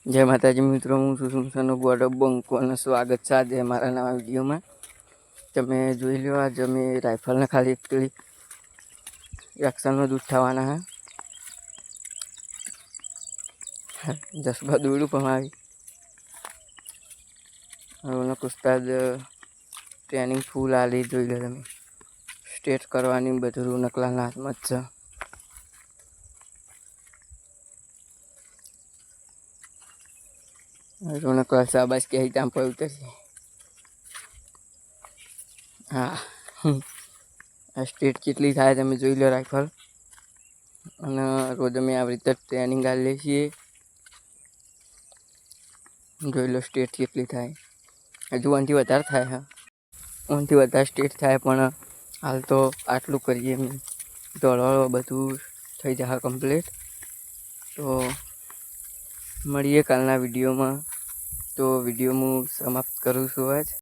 जय माताजी मित्रों, हूँ सुसुमसानो गॉड ऑफ बंको અને સ્વાગત છે આજે મારા નવા વિડીયોમાં। તમે જોઈ લો, આજે અમે રાઇફલને ખાલી એકલી એક્શનમાં જ ઉઠાવવાના હે। જસબા દોડું પણ આવી રોનક ઉસ્તાદ ટ્રેનિંગ ફૂલ આલી જોઈ લો તમે। સ્ટેટ કરવાની બધું રોનકલાલના હાથમાં જ છે। રોનકલાલ શાબાશ કહે ત્યાં પર ઉતરશે। હા, આ સ્ટેટ કેટલી થાય તમે જોઈ લો રાઇફલ। અને રોજ અમે આવી રીતે ટ્રેનિંગ આલી લઈએ છીએ। જોઈ લો સ્ટેટ કેટલી થાય, હજુ ઓનથી વધારે થાય હા, ઓનથી વધારે સ્ટેટ થાય, પણ હાલ તો આટલું કરીએ અમે। દોડવા બધું થઈ જશે કમ્પ્લીટ। તો મળીએ કાલના વિડીયોમાં। તો વિડીયો હું સમાપ્ત કરું છું આજ।